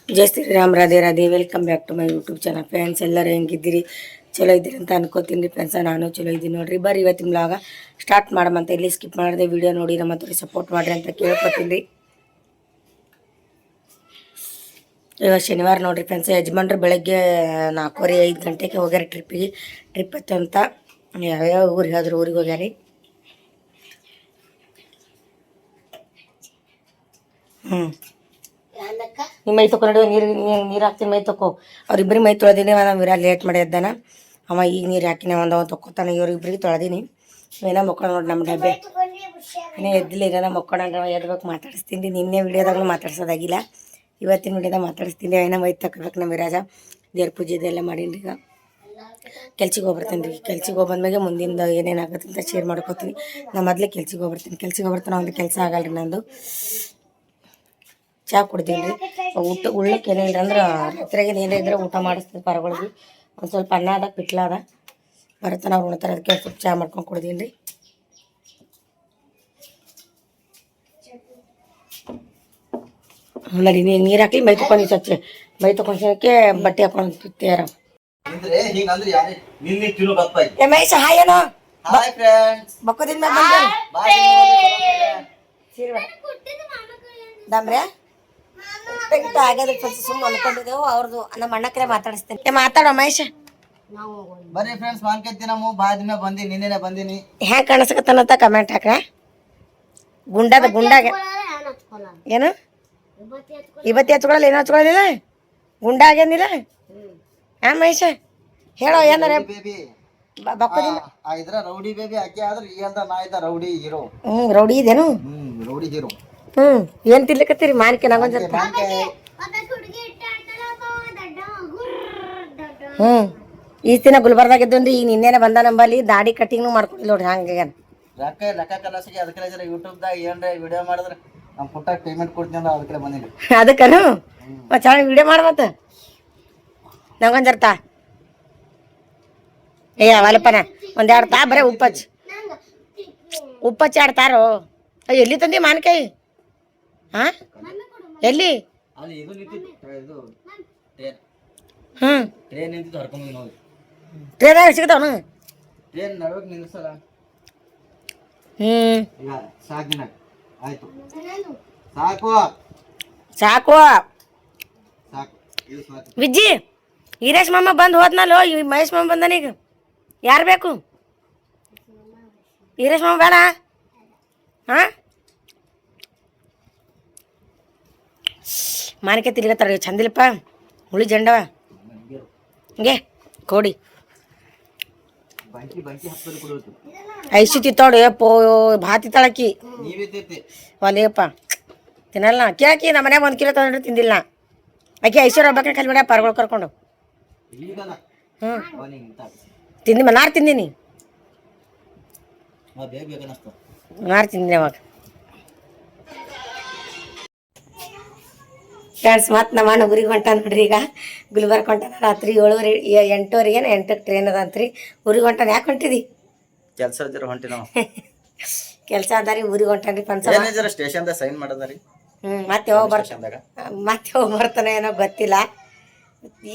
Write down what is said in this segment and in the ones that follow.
Jai Shriram, Radhe Radhe. Welcome back to my YouTube channel friends. ಎಲ್ಲರೂ ಹೆಂಗಿದ್ದೀರಿ? ಚಲೋ ಇದ್ದೀರಿ ಅಂತ ಅನ್ಕೋತೀನಿ ರೀ ಫ್ರೆಂಡ್ಸ. ನಾನು ಚಲೋ ಇದ್ದೀನಿ ನೋಡಿರಿ. ಬರ್ರಿ ಇವತ್ತಿನ ಬ್ಲಾಗ ಸ್ಟಾರ್ಟ್ ಮಾಡಮಂತ. ಇಲ್ಲಿ ಸ್ಕಿಪ್ ಮಾಡಿದೆ ವಿಡಿಯೋ ನೋಡಿ ನಮ್ಮ ಸಪೋರ್ಟ್ ಮಾಡಿರಿ ಅಂತ ಕೇಳ್ಕೊತೀನಿ ರೀ. ಇವತ್ತು ಶನಿವಾರ ನೋಡಿರಿ ಫ್ರೆಂಡ್ಸ್. ಯಜಮಾನ್ರು ಬೆಳಗ್ಗೆ 4:45 ಗಂಟೆಗೆ ಹೋಗ್ಯಾರ ಟ್ರಿಪ್ ಇತ್ತು ಅಂತ. ಯಾವ್ಯಾವ ಊರಿಗೆ ಹೋದ್ರು ಊರಿಗೆ ಹೋಗ್ಯಾರಿ. ನಿಮ್ಮ ಮೈ ತೊಕೊ ನಡುವೆ ನೀರು ಹಾಕ್ತೀನಿ, ಮೈ ತೊಕೊ. ಅವ್ರಿಬ್ರಿಗೆ ಮೈ ತೊಳೆದೀನಿ. ನಾನು ವಿರಾಟ್ ಲೇಟ್ ಮಾಡಿ ಎದ್ದಾನ. ಅವ ಈಗ ನೀರು ಹಾಕಿನಿ, ಒಂದು ತೊಕ್ಕೊತಾನೆ. ಇವ್ರಿಬ್ರಿಗೆ ತೊಳೆದೀನಿ. ಏನೋ ಮಕ್ಕಳು ನೋಡಿ ನಮ್ಮ ಡಬ್ಬೆ ಇನ್ನೇ ಎದ್ದಿಲ್ಲ. ಏನೋ ಮಕ್ಕಳು ಎದ್ಬೇಕು ಮಾತಾಡಿಸ್ತೀನಿ. ನಿನ್ನೆ ವಿಡಿಯೋದಾಗಲೂ ಮಾತಾಡ್ಸೋದಾಗಿಲ್ಲ, ಇವತ್ತಿನ ವಿಡಿಯೋದಾಗ ಮಾತಾಡಿಸ್ತೀನಿ. ಏನೋ ಮೈ ತಗೋಬೇಕು ನಮ್ಮ ವಿರಾಜ. ದೇವ್ರ ಪೂಜೆ ಇದೆಲ್ಲ ಮಾಡೀನಿ. ಈಗ ಕೆಲ್ಸಿಗೆ ಹೋಗ್ಬರ್ತೀನಿ ರೀ. ಕೆಲ್ಸಿಗೆ ಹೋಗ್ಬಂದ್ಮೇಲೆ ಮುಂದಿಂದ ಏನೇನಾಗುತ್ತೆ ಅಂತ ಶೇರ್ ಮಾಡ್ಕೋತೀನಿ. ನಾನು ಮೊದಲೇ ಕೆಲ್ಸಿಗೆ ಹೋಗ್ಬರ್ತೀನಿ. ಒಂದು ಕೆಲಸ ಆಗಲ್ಲ ರೀ ನಂದು. ಚಹಾ ಕುಡ್ತೀನಿ ರೀ. ಉಳ್ಳಕ್ಕೆ ಏನಿಲ್ಲ ಅಂದ್ರೆ ರಾತ್ರಿಗೆ ಏನೇ ಇದ್ರೆ ಊಟ ಮಾಡಿಸ್ತೀನಿ ಪರಗಳಿಗೆ. ಒಂದು ಸ್ವಲ್ಪ ಅನ್ನ ಅದ, ಪಿಟ್ಲ ಅದ, ಬರುತ್ತಾನ ಅವ್ರು ಉಣ್ತಾರೆ. ಅದಕ್ಕೆ ಸ್ವಲ್ಪ ಚಹಾ ಮಾಡ್ಕೊಂಡು ಕುಡ್ದೀನಿ ರೀ. ನೋಡಿ ನೀರು ಹಾಕಿ ಮೈ ತೊಗೊಂಡು ಸ್ವಚ್ಛ ಮೈ ತೊಗೊಂಡಕ್ಕೆ ಬಟ್ಟೆ ಹಾಕೊಂಡು ತೇರ ಮಹೇಶ ಹಾಯ್ ಏನೋ ಬಕ್ಕೋದಿಂದ ದಮ್ರೆ ಆಗ್ಯದ. ಸುಮ್ಮನೆ ಅನ್ಕೊಂಡಿದ್ದೆವು. ಅವ್ರದ್ದು ನಮ್ಮ ಅಣ್ಣಕ್ಕರೆ ಮಾತಾಡಿಸ್ತೇನೆ. ಮಾತಾಡೋ ಮಹೇಶ. ಬರ್ರಿ ಫ್ರೆಂಡ್ಸ್, ಮಾನ್ಕೆತ್ತಿನಮ್ಮ ಭಾಳ ದಿನ ಬಂದಿ, ನಿನ್ನೆ ಬಂದಿನಿ. ಹ್ಯಾಂಗ ಕಾಣಿಸ್ಕತ್ತನಂತ ಕಮೆಂಟ್ ಹಾಕ್ರ. ಗುಂಡಾಗ ಏನು ಇವತ್ತಿ ಹಚ್ಕೊಳಲ್ಲ, ಏನೋ ಹಚ್ಕೊಳ್ಳಲಿಲ್ಲ, ಗುಂಡ ಆಗ್ಯಾನಿಲ್ಲ. ಹಾ ಮಹೇಶ ಹೇಳೋ ಏನಾರ. ಇದ್ರ ರೌಡಿ ಬೇಬಿ ಅಕ್ಕಿ ಆದ್ರೆ ಈ ಅಂತ ನಾ ಇದ್ದ ರೌಡಿ ಹೀರೋ. ರೌಡಿ ಇದೇನು? Rowdy hero. ಏನ್ ತಿನ್ಲಿಕತ್ತೀರಿ? ಮಾನ್ಕೆ ನಂಗೊಂದ್ ಸ್ವಲ್ಪ. ಈ ದಿನ ಗುಲ್ಬರ್ದಾಗ ಇದ್ದನ್ರಿ. ಈಗ ನಿನ್ನೆನೆ ಬಂದ ನಂಬಲ್ಲಿ. ದಾಡಿ ಕಟಿಂಗ್ ಮಾಡ್ಕೊಂಡಿಲ್ಲ ನೋಡ್ರಿ. ಹಂಗ ಲೆಕ್ಕ ಕಲಸಿಗೆ ಅದಕ್ಕೆ ಯೂಟ್ಯೂಬ್ದಾಗ ಏನ್ರ ವಿಡಿಯೋ ಮಾಡಿದ್ರೆ ನಮ್ ಪುಟ್ಟ ಪೇಮೆಂಟ್ ಕೊಡ್ತೀನಿ ಅಂದ್ರೆ ಅದಕ್ಕೆ ಬಂದಿನಿ. ಅದಕ್ಕನು ಚೆನ್ನಾಗಿ ವಿಡಿಯೋ ಮಾಡ. ಮತ್ತ ನಂಗೊಂದ್ ಜರ್ತಾ ಅವಲಪ್ಪನ ಒಂದೆರಡು ತಾ ಬರೇ ಉಪ್ಪಚ್ಚಿ ಆಡ್ತಾರೋ. ಎಲ್ಲಿ ತಂದಿ ಮಾನ್ಕಾಯಿ? ಹಾ ಎಲ್ಲಿ? ಟ್ರೇನ್ ಸಿಗ್ತಾವನು? ಸಾಕು ವಿಜ್ಜಿ. ಹೀರೇಶ್ ಮಾಮ ಬಂದು ಹೋದ್ನಲ್ಲೋ. ಈ ಮಹೇಶ್ ಮಾಮ ಬಂದನೀಗ. ಯಾರು ಬೇಕು? ಹೀರೇಶ್ ಮಾಮ ಬೇಡ. ಹಾ ಮಾನಿಕೆ ತಿರ್ಗತ್ತಾರ. ಚಂದಿಲ್ಲಪ್ಪ ಹುಳಿ ಜಂಡವ ಹಂಗೆ ಕೋಡಿ ಐಸಿ ತಿತ್ತಾಡು. ಪೋ ಭಾತಿ ತಳಕಿ ಒಲೆಯಪ್ಪ ತಿನ್ನಲ್ಲ. ಕೇಳಕಿ ನಮ್ಮ ಮನ್ಯಾಗ 1 ಕಿಲೋ ತಂದ್ರೆ ತಿಂದಿಲ್ಲ. ಆಕೆ ಐಶ್ವರ್ಯ ಹಬ್ಬಕ್ಕೆ ಕಲ್ಬಿಡ ಪರ್ಗಳು ಕರ್ಕೊಂಡು. ತಿಂದಿ ನಾರು ತಿಂದೀನಿ. ನಾರು ತಿಂದಿನಿ ಅವಾಗ. ಫ್ರೆಂಡ್ಸ್ ಮತ್ತೆ ನಮ್ಮ ಅಣ್ಣ ಊರಿಗೆ ಹೊಂಟ ನೋಡ್ರಿ. ಈಗ ಗುಲ್ಬರ್ಗ ಹೊಂಟಾನ. ರಾತ್ರಿ 7:30 8:00 8ಕ್ಕೆ ಟ್ರೈನ್ ಅದಂತ್ರಿ. ಊರಿಗೆ ಹೊಂಟಾನ. ಯಾಕೆ ಹೊಂಟಿದಿ? ಕೆಲಸ ಇದ್ರೆ ಹೊಂಟಿ ನಾವು. ಕೆಲಸ ಅದಾರಿ. ಊರಿಗೆ ಹೊಂಟಾನ್ರಿ ಪಂಚ ಸ್ಟೇಷನ್ದಾಗ ಸೈನ್ ಮಾಡದಾರಿ. ಮತ್ತೆ ಯಾವಾಗ ಬರ್ತಾನೆ ಏನೋ ಗೊತ್ತಿಲ್ಲ.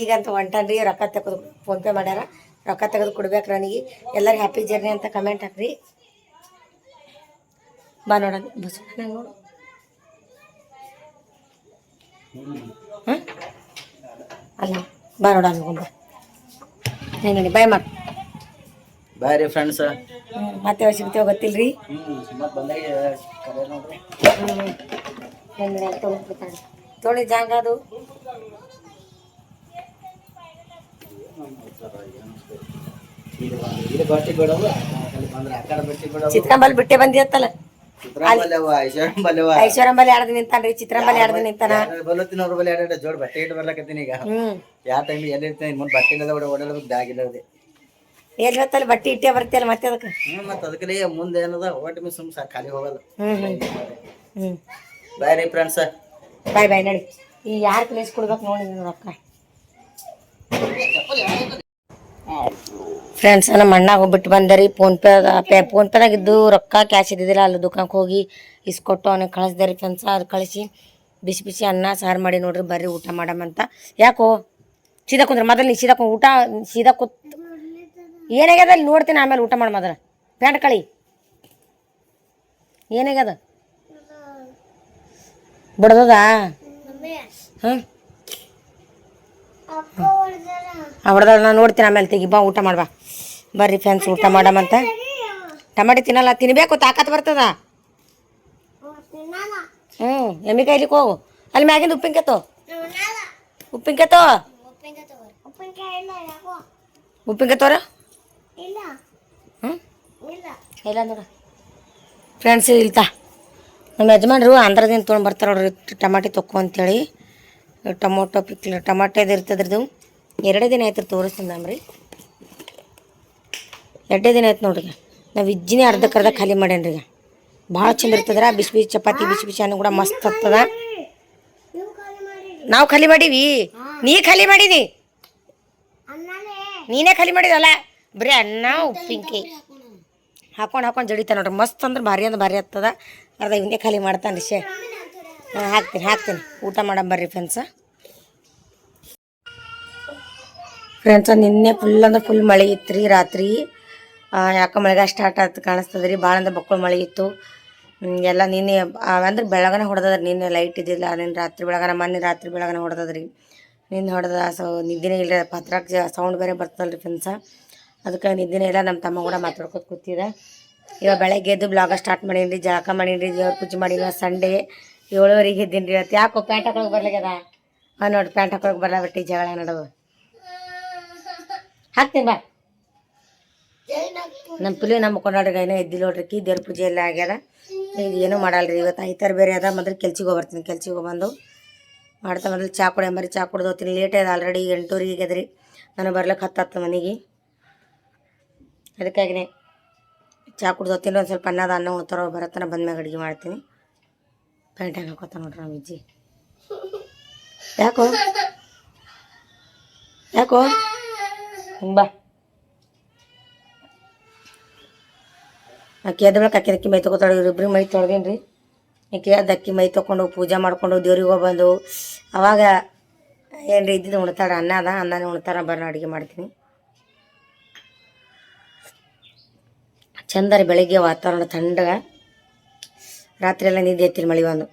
ಈಗಂತ ಹೊಂಟಾನ್ರಿ. ರೊಕ್ಕ ತೆಗೆದು ಫೋನ್ಪೇ ಮಾಡ್ಯಾರ. ರೊಕ್ಕ ತೆಗೆದು ಕೊಡ್ಬೇಕು ನನಗೆ. ಎಲ್ಲರೂ ಹ್ಯಾಪಿ ಜರ್ನಿ ಅಂತ ಕಮೆಂಟ್ ಹಾಕ್ರಿ. ಬಾ ನೋಡೋಣ ಬಸ್ ನೋಡು. ಅಲ್ಲ ಬಾ ನೋಡ ಅನ್ಕೊಂಬ. ನೋಡಿ ಬಾಯ್ ಮಾಡಿ. ಬಾಯ್ ರೀ ಫ್ರೆಂಡ್ಸ್. ಮತ್ತೆ ಯಾವಾಗ ಸಿಗ್ತೇವೆ ಗೊತ್ತಿಲ್ರಿ. ತೊಳಿ ಜಾಂಗ ಅದು ಚಿತ್ರಂಬಲ್ ಬಿಟ್ಟೆ ಬಂದಿತ್ತಲ್ಲ. ಐಶ್ವರ್ಯಂಬಲ್ಲಿ 2 ದಿನ ನಿಂತಾನ್ರಿ. ಚಿತ್ರಂಬಲ್ಲಿ 2 ದಿನ ನಿಂತಾನ. ಬಲ್ಲತ್ತಿನವ್ರ ಬಲ್ಲಿ 2 ಜೋಡ್ ಬಟ್ಟೆ ಇಟ್ಟು ಬರ್ಲಕತ್ತೀನಿ. ಈಗ ಯಾವ ಟೈಮ್ ಎಲ್ಲಿ ಇರ್ತೀನಿ ಮುಂದೆ ಬಟ್ಟೆ ಇಲ್ಲ ಓಡಾಡೋದು ಬ್ಯಾಗ್ ಇಲ್ಲದೆ ಎಲ್ಲಿ ಹೊತ್ತಲ್ಲಿ ಬಟ್ಟೆ ಇಟ್ಟೇ ಬರ್ತೀಯಲ್ಲ ಮತ್ತೆ ಅದಕ್ಕೆ. ಮತ್ತೆ ಅದಕ್ಕೆ ಮುಂದೆ ಏನದ ಒಟ್ಟು ಮೀ ಸುಮ್ ಖಾಲಿ ಹೋಗೋದು. ಬಾಯ್ ರೀ ಫ್ರೆಂಡ್ಸ್. ಬಾಯ್ ಬಾಯ್. ನಡಿ ಈ ಯಾರು ಪ್ಲೇಸ್ ಕೊಡ್ಬೇಕು ನೋಡಿ ರೊಕ್ಕ. ಫ್ರೆಂಡ್ಸ್ ನಮ್ಮ ಅಣ್ಣ ಹೋಗ್ಬಿಟ್ಟು ಬಂದರಿ. ಫೋನ್ಪೇದಾಗ ಇದ್ದು ರೊಕ್ಕ ಕ್ಯಾಶ್ ಇದ್ದಿದ್ದಿಲ್ಲ. ಅಲ್ಲಿ ದುಕಾನಕ್ಕೆ ಹೋಗಿ ಇಸ್ಕೊಟ್ಟು ಅವನಿಗೆ ಕಳಿಸ್ದೆ ರೀ ಫ್ರೆಂಡ್ಸ. ಅದು ಕಳಿಸಿ ಬಿಸಿ ಬಿಸಿ ಅನ್ನ ಸಾರು ಮಾಡಿ ನೋಡ್ರಿ, ಬರ್ರಿ ಊಟ ಮಾಡಮಂತ. ಯಾಕೋ ಸೀದಾ ಕುಂದ್ರೆ ಮೊದಲು ನೀ ಸೀದಾ ಊಟ ಸೀದಾ ಕೂತ್ ಏನಾಗ್ಯದ ಅಲ್ಲಿ ನೋಡ್ತೀನಿ, ಆಮೇಲೆ ಊಟ ಮಾಡಿ ಮೊದಲು. ಪ್ಯಾಂಟ್ ಕಳಿ ಏನಾಗ್ಯದ ಬಿಡ್ದದ? ಹಾಂ ಹೊಡೆದ ನಾನು ನೋಡ್ತೀನಿ, ಆಮೇಲೆ ತೆಗಿ ಬಾ ಊಟ ಮಾಡ್ಬಾ. ಬರ್ರಿ ಫ್ರೆಂಡ್ಸ್ ಊಟ ಮಾಡಮಂತ. ಟಮಾಟಿ ತಿನ್ನಲ್ಲ, ತಿನ್ಬೇಕು, ತಾಕತ್ ಬರ್ತದ. ಎಮ್ಮಿ ಕಾಯ್ಲಿಕ್ಕೆ ಹೋಗು. ಅಲ್ಲಿ ಮ್ಯಾಗಿಂದ ಉಪ್ಪಿನಕಾಯಿ ಉಪ್ಪಿನಕಾಯಿ ತೋರ ಹ್ಞೂ ಇಲ್ಲ ನೋಡ ಫ್ರೆಂಡ್ಸ್. ಇಲ್ತಾ ನಮ್ಮ ಯಜಮಾನ್ರು ಆಂಧ್ರದಿಂದ ತೊಗೊಂಡು ಬರ್ತಾರೆ ನೋಡ್ರಿ ಟಮಾಟಿ ತೊಕ್ಕೊ ಅಂತೇಳಿ. ಟೊಮೊಟೊ ಪಿಕ್ಲ್ ಟಮಾಟೆದು ಇರ್ತದ್ರದ್ದು. 2 ದಿನ ಆಯ್ತು ತೋರಿಸ್ತೀನಿ ನಮ್ರಿ. 2 ದಿನ ಆಯ್ತು ನೋಡ್ರಿ. ನಾವು ಇಜ್ಜಿನೇ ಅರ್ಧಕ್ಕೆ ಖಾಲಿ ಮಾಡೇನ್ರಿ. ಈಗ ಭಾಳ ಚಂದ ಇರ್ತದ್ರ. ಬಿಸಿ ಬಿಸಿ ಚಪಾತಿ ಬಿಸಿ ಬಿಸಿ ಅನ್ನ ಕೂಡ ಮಸ್ತ್ ಆಗ್ತದ. ನಾವು ಖಾಲಿ ಮಾಡೀವಿ, ನೀ ಖಾಲಿ ಮಾಡಿದಿ, ನೀನೇ ಖಾಲಿ ಮಾಡಿದಲ್ಲ. ಬರೀ ಅನ್ನ ಉಪ್ಪಿನಕಾಯಿ ಹಾಕೊಂಡು ಜಡಿತಾನೆ ನೋಡ್ರಿ. ಮಸ್ತ್ ಅಂದ್ರೆ ಭಾರಿ ಆಗ್ತದ. ಅರ್ಧ ಹಿಂದೆ ಖಾಲಿ ಮಾಡ್ತಾನೆ ಶೇ. ಹಾಕ್ತೀನಿ ಊಟ ಮಾಡಂಬರ್ರಿ ಫ್ರೆಂಡ್ಸ. ನಿನ್ನೆ ಫುಲ್ ಅಂದ್ರೆ ಫುಲ್ ಮಳೆ ಇತ್ತು ರೀ ರಾತ್ರಿ. ಯಾಕೆ ಮಳೆಗಾಲ ಸ್ಟಾರ್ಟ್ ಆಯ್ತು ಕಾಣಿಸ್ತದೆ ರೀ. ಭಾಳ ಅಂದ್ರೆ ಬಕ್ಕಳು ಮಳೆ ಇತ್ತು ಎಲ್ಲ. ನಿನ್ನೆ ಅಂದ್ರೆ ಬೆಳಗನ ಹೊಡೆದದ್ರಿ. ನಿನ್ನೆ ಲೈಟ್ ಇದ್ದಿಲ್ಲ. ನಿನ್ನೆ ರಾತ್ರಿ ಬೆಳಗನ, ಮೊನ್ನೆ ರಾತ್ರಿ ಬೆಳಗನ ಹೊಡೆದದ್ರಿ. ನಿನ್ನೆ ಹೊಡೆದ ನಿದ್ದೆನೇ ಇಲ್ಲ. ಪತ್ರಕ್ಕೆ ಸೌಂಡ್ ಬೇರೆ ಬರ್ತಲ್ಲ ರೀ ಫ್ರೆಂಡ್ಸ. ಅದಕ್ಕೆ ನಿದ್ದೆನೇ ಇಲ್ಲ. ನಮ್ಮ ತಮ್ಮ ಕೂಡ ಮಾತಾಡ್ಕೊತ ಕೂತಿದ್ದ. ಇವಾಗ ಬೆಳಗ್ಗೆ ಎದ್ದು ಬ್ಲಾಗ ಸ್ಟಾರ್ಟ್ ಮಾಡೀನಿ ರೀ. ಜಳಕ ಮಾಡೀನಿ ರೀ, ದೇವ್ರ ಪೂಜೆ ಮಾಡೀನಿ. ಸಂಡೇ 7:30 ಇದ್ದೀನಿ ರೀ. ಇವತ್ತು ಯಾಕೋ ಪ್ಯಾಂಟ್ ಹಾಕೊಳಕ್ಕೆ ಬರ್ಲಾಗ್ಯದ. ನೋಡಿ ಪ್ಯಾಂಟ್ ಹಾಕೊಳಕ್ಕೆ ಬರಲ್ಲ, ಬಿಟ್ಟು ಜಗಳ ನಡೋದು. ಹಾಕ್ತೀನಿ ಬಾ. ನಮ್ಮ ಪಿಲಿ ನಮ್ಮ ಕೊಂಡಾಡ್ರಿ ಏನೋ ಎದ್ದಿಲ್ಲ ನೋಡ್ರಿ. ದೇವ್ರ ಪೂಜೆ ಎಲ್ಲ ಆಗ್ಯದ. ಈಗ ಏನೂ ಮಾಡಲ್ರಿ. ಇವತ್ತು ಐತಾರು ಬೇರೆ ಅದ. ಮೊದಲು ಕೆಲ್ಸಿಗೆ ಹೋಗ್ಬರ್ತೀನಿ. ಕೆಲ್ಸಿಗೆ ಹೋಗ್ಬಂದು ಮಾಡ್ತಾ ಮೊದಲು ಚಾ ಕುಡಿಯಂಬರಿ. ಚಾ ಕುಡ್ದು ಹೋಗ್ತೀನಿ. ಲೇಟ್ ಆಯ್ತು ಆಲ್ರೆಡಿ. 8:30 ಆಗ್ಯದ್ರಿ. ನಾನು ಬರ್ಲಿಕ್ಕೆ 10 ಮನೆಗೆ. ಅದಕ್ಕಾಗಿನೇ ಚಾ ಕುಡ್ದು ಹೋಗ್ತೀನಿ. ಒಂದು ಸ್ವಲ್ಪ ಅನ್ನ ಉಣ್ತಾರೋ ಬರತ್ತನ ಬಂದ್ಮ್ಯಾಗ ಅಡುಗೆ ಮಾಡ್ತೀನಿ. ಪ್ಯಾಂಟ್ ಹೆಂಗೆ ಹಾಕೋತ ನೋಡ್ರಿ ನಮ್ಮ ಅಜ್ಜಿ. ಯಾಕೋ ಬಾ. ಆಕೆ ಎದ್ದ ಬೆಳಕ್ಕೆ ಅಕ್ಕಿ ಮೈ ತೊಗೊತಾಳೆ. ಇವ್ರಿಬ್ರಿಗೆ ಮೈ ತೊಳ್ದೀನಿ ರೀ. ಆಕೆ ಅಕ್ಕಿ ಮೈ ತೊಗೊಂಡು ಪೂಜೆ ಮಾಡ್ಕೊಂಡು ದೇವ್ರಿಗೆ ಹೋಗ್ಬಂದು ಅವಾಗ ಏನ್ರಿ ಇದ್ದಿದ್ದು ಉಣ್ತಾಳೆ. ಅನ್ನನೇ ಉಣ್ತಾರ. ಬರ್ನ ಅಡುಗೆ ಮಾಡ್ತೀನಿ. ಚಂದ ರೀ ಬೆಳಿಗ್ಗೆ ವಾತಾವರಣ ತಣ್ಣಗೆ. ರಾತ್ರಿ ಎಲ್ಲ ನಿದ್ದೆ ಎತ್ತೀನಿ ಮಳೆ ಬಂದು.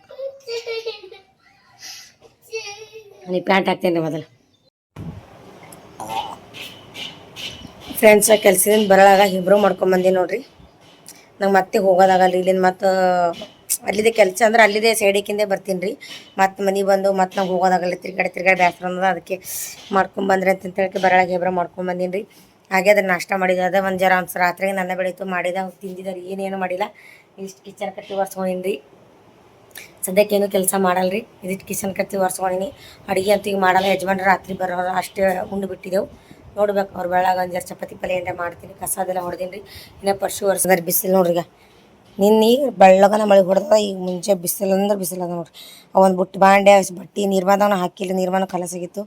ನೀ ಪ್ಯಾಂಟ್ ಹಾಕ್ತೀನಿ ರೀ ಮೊದಲು. ಫ್ರೆಂಡ್ಸ ಕೆಲ್ಸದಿಂದ ಬರಲಾಗ ಇಬ್ರು ಮಾಡ್ಕೊಂಬಂದಿ ನೋಡ್ರಿ. ನಂಗೆ ಮತ್ತೆ ಹೋಗೋದಾಗಲ್ಲ ಇಲ್ಲಿಂದ. ಮತ್ತು ಅಲ್ಲಿದೆ ಕೆಲಸ ಅಂದ್ರೆ ಅಲ್ಲಿದೆ ಸೈಡಿಕಿಂದೆ ಬರ್ತೀನಿ ರೀ. ಮತ್ತು ಮನೆಗೆ ಬಂದು ಮತ್ತೆ ನಂಗೆ ಹೋಗೋದಾಗಲ್ಲ. ತಿರ್ಗಾಡಿ ಬೇಸರ ಅನ್ನೋದು. ಅದಕ್ಕೆ ಮಾಡ್ಕೊಂಬಂದ್ರಿ ಅಂತೇಳಿ ಬರಲಾಗ ಇಬ್ರು ಮಾಡ್ಕೊಂಬಂದೀನಿ ರೀ. ಹಾಗೆ ಅದ್ರ ನಾಷ್ಟ ಮಾಡಿದೆ. ಅದ ಒಂದು ರಾತ್ರಿಗೆ ನನ್ನ ಬೆಳೀತು ಮಾಡಿದ ತಿಂದಿದ್ದಾರೆ. ಏನೇನು ಮಾಡಿಲ್ಲ. ಇಷ್ಟು ಕಿಚನ್ ಕಟ್ಟಿ ಒರೆಸ್ಕೊಂಡಿನಿ ರೀ. ಸದ್ಯಕ್ಕೇನು ಕೆಲಸ ಮಾಡಲ್ರಿ. ಇದಿಷ್ಟು ಕಿಚನ್ ಕಟ್ಟಿ ಒರೆಸ್ಕೊಂಡಿನಿ. ಅಡುಗೆ ಅಂತೂ ಈಗ ಮಾಡಲ್ಲ. ಯಜಮಾನ್ರು ರಾತ್ರಿ ಬರೋರು ಅಷ್ಟೇ ಉಂಡು ಬಿಟ್ಟಿದ್ದೆವು. ನೋಡ್ಬೇಕು ಅವ್ರು ಬೆಳಗ್ಗೆ ಒಂದು ಚಪಾತಿ ಪಲ್ಯ ಏನಾರ ಮಾಡ್ತೀನಿ. ಕಸ ಅದೆಲ್ಲ ಹೊಡೆದೀನಿ ರೀ. ಇನ್ನೂ ಪರ್ಶು ಒರೆಸಿದಾರೆ. ಬಿಸಿಲು ನೋಡ್ರಿ. ಈಗ ನಿನ್ನೆ ಬೆಳ್ಳಗನ ಮಳೆ ಹೊಡೆದ. ಈಗ ಮುಂಚೆ ಬಿಸಿಲು ಅಂದ್ರೆ ಬಿಸಿಲು ಅದ ನೋಡ್ರಿ. ಒಂದು ಬುಟ್ಟು ಬಾಂಡೆ ಬಟ್ಟೆ ನೀರ್ಬಂದವನ್ನ ಹಾಕಿಲ್ಲ. ನೀರ್ಬಂದ ಕಲಸಾಗಿತ್ತು.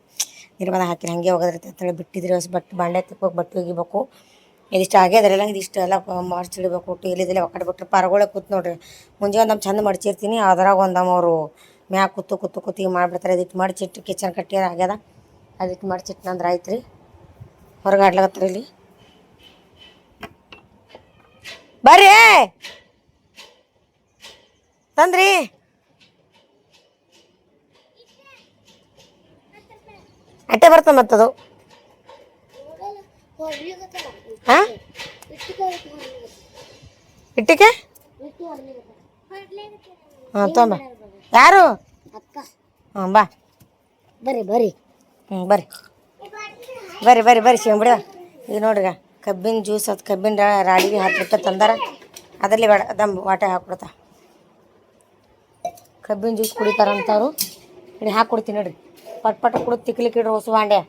ನೀರ್ಬಂದ ಹಾಕಿಲ್ಲ ಹಂಗೆ ಹೋಗೋದ್ರೈತೆ ಅಂತೇಳಿ ಬಿಟ್ಟಿದ್ರಿ. ಬಟ್ಟೆ ಬಾಂಡೆ ತಿಕ್ಕೋಗಿ ಬಟ್ಟೆ ಒಗಿಬೇಕು. ಇದಿಷ್ಟು ಆಗ್ಯದ್ರೆಲ್ಲ ಇದಿಷ್ಟು ಎಲ್ಲ ಮಡ್ಚಿಡ್ಬೇಕು. ಇಲ್ಲಿದೆಲ್ಲ ಒಕ್ಕಡೆ ಬಿಟ್ರೆ ಪಾರಗಳೇ ಕೂತ್ ನೋಡ್ರಿ. ಮುಂಜಾನೆ ನಮ್ಮ ಚಂದ ಮಡ್ಚಿರ್ತೀನಿ. ಅದ್ರಾಗ ಒಂದು ಅವರು ಮ್ಯಾಗ ಕೂತು ಈಗ ಮಾಡಿಬಿಡ್ತಾರೆ. ಇದಕ್ಕೆ ಮಡ್ಚಿಟ್ಟು ಕಿಚನ್ ಕಟ್ಟಿ ಆಗ್ಯದ. ಅದಕ್ಕೆ ಮಡ್ಚಿಟ್ಟು ನಂದ್ರೆ ಆಯ್ತು ರೀ. ಹೊರಗೆ ಆಡ್ಲಾಗತ್ತರ ಇಲ್ಲಿ. ಬರ್ರಿ ತಂದ್ರಿ. ಅಟ್ಟೆ ಬರ್ತದೆ ಮತ್ತದು. ಹಾಂ ಇಟ್ಟಿಗೆ ಹಾಂ ತೊಂಬ. ಯಾರು? ಹಾಂ ಬಾ. ಬರ್ರಿ ಬರ್ರಿ ಶಿವಂಬಿಡ. ಈಗ ನೋಡ್ರಿ ಕಬ್ಬಿನ ಜ್ಯೂಸ್ ಅದು ಕಬ್ಬಿನ ರಾಡಿಗೆ ಹಾಕ್ಬಿಟ್ಟು ತಂದಾರ. ಅದರಲ್ಲಿ ಬೇಡ ವಾಟೆ ಹಾಕ್ಬಿಡ್ತಾ. ಕಬ್ಬಿನ ಜ್ಯೂಸ್ ಕುಡಿತಾರಂತವ್ರು. ಇಲ್ಲಿ ಹಾಕ್ಕೊಡ್ತೀನಿ ನೋಡ್ರಿ. ಪಟ್ ಕುಡಿದು ತಿಕ್ಲಿಕ್ಕೆ ಇಡ್ರಿ ಹೊಸ ಬಾಂಡೆ.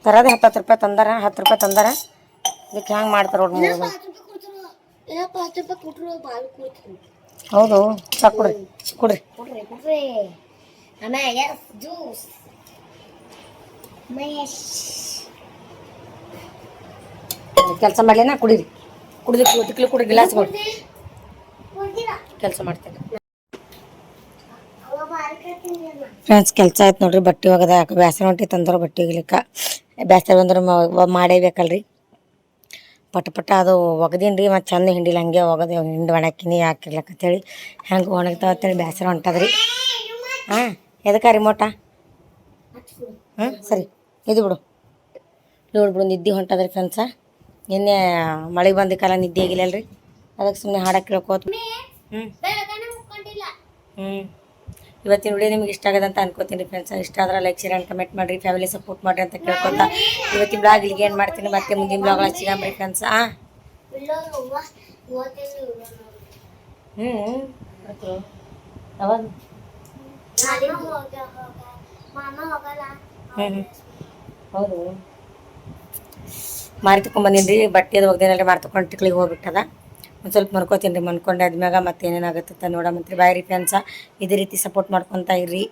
ತರದೇ 10 ರೂಪಾಯಿ ತಂದಾರ. 10 ರೂಪಾಯಿ ತಂದಾರ. ಇದಕ್ಕೆ ಹೆಂಗೆ ಮಾಡ್ತಾರೆ ನೋಡ್ರಿ. ಹೌದು ಸಾಕು ಕುಡ್ರಿ. ಕೆಲಸ ಮಾಡಲೇನಾ ಕುಡೀರಿ. ಕುಡಿದು ತಿಕ್ಲಿ ಕುಡ್ರಿ. ಗ್ಲಾಸ್ ಕೊಡ್ರಿ. ಕೆಲಸ ಮಾಡ್ತೇನೆ ಫ್ರೆಂಡ್ಸ್. ಕೆಲಸ ಆಯ್ತು ನೋಡ್ರಿ. ಬಟ್ಟೆ ಒಗದ ಯಾಕೆ ಬೇಸರ ಹೊಂಟಿ ತಂದ್ರೆ ಬಟ್ಟೆ ಒಗಿಲಿಕ್ಕೆ ಬೇಸರ ಬಂದ್ರೆ ಮಾಡೇಬೇಕಲ್ರಿ. ಪಟ ಅದು ಒಗದೀನಿ ರೀ. ಮತ್ತು ಚಂದ ಹಿಂಡಿಲ್ಲ ಹಂಗೆ ಒಗದೆ ಹಿಂಡಿ ಒಣಾಕಿನಿ ಹಾಕಿರ್ಲಕ್ಕಂತೇಳಿ ಹೆಂಗೆ ಒಣಗ್ತಾವತ್ತೇಳಿ ಬೇಸರ ಹೊಂಟದ್ರಿ. ಹಾಂ ಎದಕ್ಕೆ ರಿಮೋಟ? ಹಾಂ ಸರಿ ಇದು ಬಿಡು ನೋಡ್ಬಿಡು. ನಿದ್ದೆ ಹೊಂಟದ್ರಿ ಫ್ರೆಂಡ್ಸ. ನಿನ್ನೆ ಮಳೆ ಬಂದಕ್ಕೆಲ್ಲ ನಿದ್ದೆ ಆಗಿಲ್ಲಲ್ರಿ. ಅದಕ್ಕೆ ಸುಮ್ಮನೆ ಹಾಡಕ್ಕೆ ಕೇಳ್ಕೋತ ಇವತ್ತಿನ ವಿಡಿಯೋ ನಿಮ್ಗೆ ಇಷ್ಟ ಆಗದಂತ ಅನ್ಕೋತೀನಿ ಫ್ರೆಂಡ್ಸ್. ಇಷ್ಟ ಆದ್ರೆ ಲೈಕ್ ಶೇರ್ ಆ್ಯಂಡ್ ಕಮೆಂಟ್ ಮಾಡಿರಿ, ಫ್ಯಾಮಿಲಿ ಸಪೋರ್ಟ್ ಮಾಡಿರಿ ಅಂತ ಕೇಳ್ಕೊತಾ ಇವತ್ತಿನ ಬ್ಲಾಗ್ ಇಲ್ಲಿಗೆ ಏನು ಮಾಡ್ತೀನಿ. ಮತ್ತೆ ಮುಂದಿನ ಬ್ಲಾಗ್ ಸಿಗಂಬ್ರಿ ಫ್ರೆಂಡ್ಸ್. ಯಾವಾಗ ಹೌದು ಮಾರಿ ತೊಗೊಂಬಂದೀನಿ ರೀ. ಬಟ್ಟೆ ಅದು ಒಗ್ದೇನಲ್ರಿ ಮಾರಿ ತೊಗೊಂಡು ಟಿಕ್ಲಿಗೆ ಹೋಗ್ಬಿಟ್ಟದ. ಒಂದು ಸ್ವಲ್ಪ ಮನ್ಕೋತೀನಿ ರೀ. ಮನ್ಕೊಂಡು ಆದ್ಮ್ಯಾಗ ಮತ್ತೆ ಏನೇನಾಗುತ್ತೆ ನೋಡಮಂತ್ರಿ. ಬಾಯ್ ರೀ ಫ್ರೆಂಡ್ಸ. ಇದೇ ರೀತಿ ಸಪೋರ್ಟ್ ಮಾಡ್ಕೊತಾ ಇರ್ರಿ.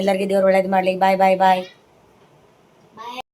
ಎಲ್ಲರಿಗೂ ದೇವ್ರು ಒಳ್ಳೇದು ಮಾಡಲಿ. ಬಾಯ್ ಬಾಯ್ ಬಾಯ್.